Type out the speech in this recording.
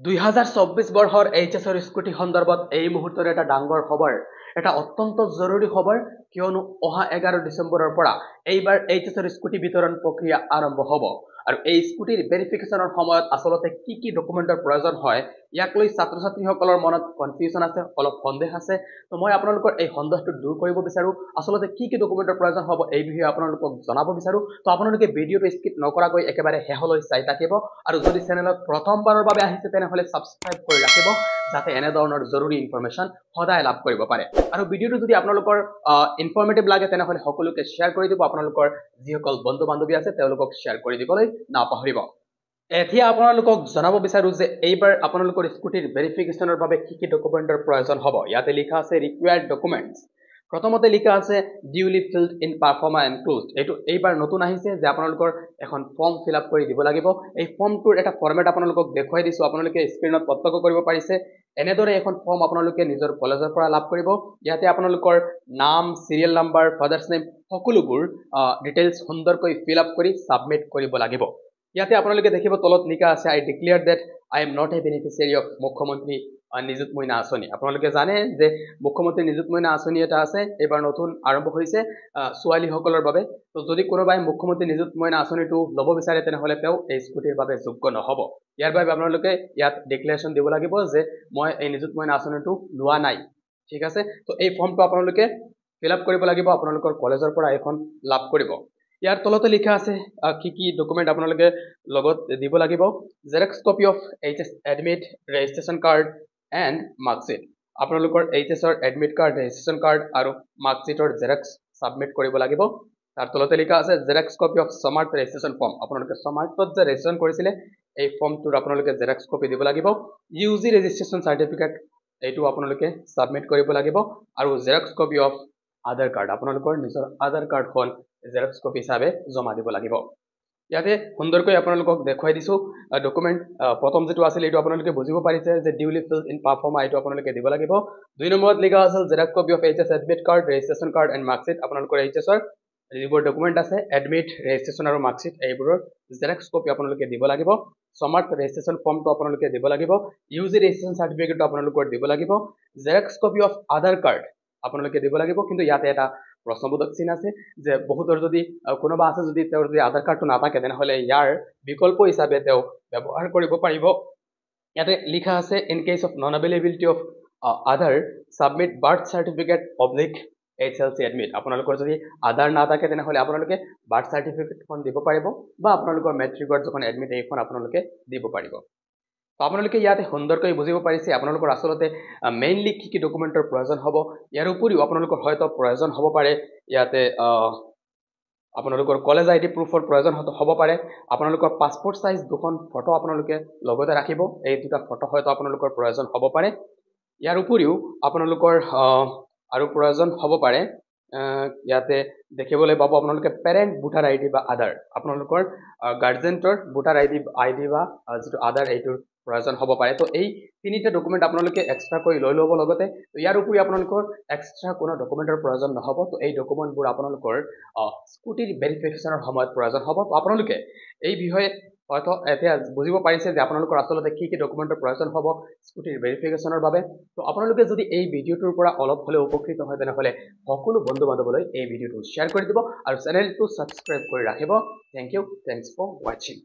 2024 বৰ্ষৰ এইচএছৰ স্কুটি সন্দৰ্ভত এই মুহূৰ্তৰ এটা ডাঙৰ খবৰ, এটা অত্যন্ত জৰুৰী খবৰ, কিয়নো অহা 11 ডিচেম্বৰৰ পৰা এইবাৰ এইচএছৰ স্কুটি বিতৰণ প্ৰক্ৰিয়া আৰম্ভ হ'ব। আৰু এই স্কুটিৰ ভেৰিফিকেশ্যনৰ সময়ত আচলতে কি ডকুমেণ্টৰ প্ৰয়োজন হয়, ইয়াক লৈ ছাত্ৰ ছাত্ৰীসকলৰ মনত কনফিউজন আছে, অলপ সন্দেহ আছে। তো মই আপোনালোকৰ এই সন্দেহটো দূৰ কৰিব বিচাৰোঁ। আচলতে কি ডকুমেণ্টৰ প্ৰয়োজন হ'ব এই বিষয়ে আপোনালোকক জনাব বিচাৰোঁ। তো আপোনালোকে ভিডিঅ'টো স্কিপ নকৰাকৈ একেবাৰে শেষলৈ চাই থাকিব। আৰু যদি চেনেলত প্ৰথমবাৰৰ বাবে আহিছে তেনেহ'লে ছাবস্ক্ৰাইব কৰি ৰাখিব, যাতে এনেধৰণৰ জৰুৰী ইনফৰমেশ্যন সদায় লাভ কৰিব পাৰে। আৰু ভিডিঅ'টো যদি আপোনালোকৰ ইনফৰমেটিভ লাগে তেনেহ'লে সকলোকে শ্বেয়াৰ কৰি দিব। আপোনালোকৰ যিসকল বন্ধু বান্ধৱী আছে তেওঁলোকক শ্বেয়াৰ কৰি দিবলৈ নাপাহৰিব। এতিয়া আপোনালোকক জনাব বিচাৰোঁ যে এইবাৰ আপোনালোকৰ স্কুটিৰ ভেৰিফিকেশ্যনৰ বাবে কি ডকুমেণ্টৰ প্ৰয়োজন হ'ব। ইয়াতে লিখা আছে ৰিকুৱাৰ্ড ডকুমেণ্টছ। প্ৰথমতে লিখা আছে ডিউলি ফিল্ড ইন পাৰফৰ্মা এনক্লোজড। এইটো এইবাৰ নতুন আহিছে যে আপোনালোকৰ এখন ফৰ্ম ফিল আপ কৰি দিব লাগিব। এই ফৰ্মটোৰ এটা ফৰ্মেট আপোনালোকক দেখুৱাই দিছোঁ, আপোনালোকে স্ক্ৰীণত প্ৰত্যক্ষ কৰিব পাৰিছে। এনেদৰে এখন ফৰ্ম আপোনালোকে নিজৰ কলেজৰ পৰা লাভ কৰিব। ইয়াতে আপোনালোকৰ নাম, চিৰিয়েল নাম্বাৰ, ফাদাৰ্ছ নেম সকলোবোৰ ডিটেইলছ সুন্দৰকৈ ফিল আপ কৰি ছাবমিট কৰিব লাগিব। ইয়াতে আপোনালোকে দেখিব তলত লিখা আছে I declare that I am not a beneficiary of Mukhyamantri Nijut মইনা আঁচনি। আপোনালোকে জানে যে মুখ্যমন্ত্ৰী নিযুত মইনা আঁচনি এটা আছে, এইবাৰ নতুন আৰম্ভ হৈছে ছোৱালীসকলৰ বাবে। তো যদি কোনোবাই মুখ্যমন্ত্ৰী নিযুত মইনা আঁচনিটো ল'ব বিচাৰে তেনেহ'লে তেওঁ এই স্কুটিৰ বাবে যোগ্য নহ'ব। ইয়াৰ বাবে আপোনালোকে ইয়াত ডিক্লেৰেশ্যন দিব লাগিব যে মই এই নিযুত মইনা আঁচনিটো লোৱা নাই। ঠিক আছে, তো এই ফৰ্মটো আপোনালোকে ফিল আপ কৰিব লাগিব, আপোনালোকৰ কলেজৰ পৰা এইখন লাভ কৰিব। ইয়াৰ তলতে লিখা আছে কি ডকুমেণ্ট আপোনালোকে লগত দিব লাগিব। Xerox copy of HS admit, registration card and marksheet. আপোনালোকৰ এইচএছৰ এডমিট কাৰ্ড, ৰেজিষ্ট্ৰেশ্যন কাৰ্ড আৰু মাৰ্কশ্বিটৰ জেৰক্স ছাবমিট কৰিব লাগিব। তাৰ তলতে লিখা আছে Xerox copy of smart registration form. আপোনালোকে স্মাৰ্টত যে ৰেজিষ্ট্ৰেশ্যন কৰিছিলে এই ফৰ্মটোৰ আপোনালোকে জেৰক্স কপি দিব লাগিব। ইউজি ৰেজিষ্ট্ৰেশ্যন চাৰ্টিফিকেট এইটো আপোনালোকে ছাবমিট কৰিব লাগিব। আৰু Xerox copy of Aadhaar card, আপোনালোকৰ নিজৰ আধাৰ কাৰ্ডখন জেৰক্স কপি হিচাপে জমা দিব লাগিব। ইয়াতে সুন্দৰকৈ আপোনালোকক দেখুৱাই দিছোঁ ডকুমেণ্ট। প্ৰথম যিটো আছিল এইটো আপোনালোকে বুজিব পাৰিছে যে ডিউলি ফিল্ড ইন পাৰফৰ্মা, এইটো আপোনালোকে দিব লাগিব। 2 নম্বৰত লিখা আছিল Xerox copy of HS admit card, registration card and marksheet. আপোনালোকৰ এইচএছৰ যিবোৰ ডকুমেণ্ট আছে এডমিট, ৰেজিষ্ট্ৰেশ্যন আৰু মাৰ্কশ্বিট এইবোৰৰ জেৰক্স কপি আপোনালোকে দিব লাগিব। স্মাৰ্ট ৰেজিষ্ট্ৰেশ্যন ফৰ্মটো আপোনালোকে দিব লাগিব। ইউজি ৰেজিষ্ট্ৰেশ্যন চাৰ্টিফিকেটটো আপোনালোকৰ দিব লাগিব। Xerox copy of Aadhaar card আপোনালোকে দিব লাগিব। কিন্তু ইয়াতে এটা প্ৰশ্নবোধক চিন আছে যে বহুতৰ যদি কোনোবা আছে যদি তেওঁৰ যদি আধাৰ কাৰ্ডটো নাথাকে তেনেহ'লে ইয়াৰ বিকল্প হিচাপে তেওঁ ব্যৱহাৰ কৰিব পাৰিব। ইয়াতে লিখা আছে in case of non availability of Aadhaar submit birth certificate oblique HLC admit. আপোনালোকৰ যদি আধাৰ নাথাকে তেনেহ'লে আপোনালোকে বাৰ্থ চাৰ্টিফিকেটখন দিব পাৰিব, বা আপোনালোকৰ মেট্ৰিকৰ যিখন এডমিট এইখন আপোনালোকে দিব পাৰিব। তো আপোনালোকে ইয়াতে সুন্দৰকৈ বুজিব পাৰিছে আপোনালোকৰ আচলতে মেইনলি কি ডকুমেণ্টৰ প্ৰয়োজন হ'ব। ইয়াৰ উপৰিও আপোনালোকৰ হয়তো প্ৰয়োজন হ'ব পাৰে ইয়াতে আপোনালোকৰ কলেজ আইডি প্ৰুফৰ প্ৰয়োজন হ'ব পাৰে। আপোনালোকৰ পাছপৰ্ট চাইজ 2খন ফটো আপোনালোকে লগতে ৰাখিব। এই 2টা ফটো হয়তো আপোনালোকৰ প্ৰয়োজন হ'ব পাৰে। ইয়াৰ উপৰিও আপোনালোকৰ আৰু প্ৰয়োজন হ'ব পাৰে ইয়াতে দেখিবলৈ পাব আপোনালোকে পেৰেণ্ট ভোটাৰ আইডি বা আধাৰ। আপোনালোকৰ গাৰ্জেণ্টৰ ভোটাৰ আইডি বা যিটো আধাৰ এইটোৰ প্ৰয়োজন হ'ব পাৰে। তো এই 3টা ডকুমেণ্ট আপোনালোকে এক্সট্ৰাকৈ লৈ ল'ব লগতে। ইয়াৰ উপৰি আপোনালোকৰ এক্সট্ৰা কোনো ডকুমেণ্টৰ প্ৰয়োজন নহ'ব। তো এই ডকুমেণ্টবোৰ আপোনালোকৰ স্কুটিৰ ভেৰিফিকেশ্যনৰ সময়ত প্ৰয়োজন হ'ব। তো আপোনালোকে এই বিষয়ে হয়তো এতিয়া বুজিব পাৰিছে যে আপোনালোকৰ আচলতে কি ডকুমেণ্টৰ প্ৰয়োজন হ'ব স্কুটিৰ ভেৰিফিকেশ্যনৰ বাবে। তো আপোনালোকে যদি এই ভিডিঅ'টোৰ পৰা অলপ হ'লেও উপকৃত হয় তেনেহ'লে সকলো বন্ধু বান্ধৱলৈ এই ভিডিঅ'টো শ্বেয়াৰ কৰি দিব আৰু চেনেলটো ছাবস্ক্ৰাইব কৰি ৰাখিব। থেংক ইউ, থেংকছ ফৰ ৱাচিং।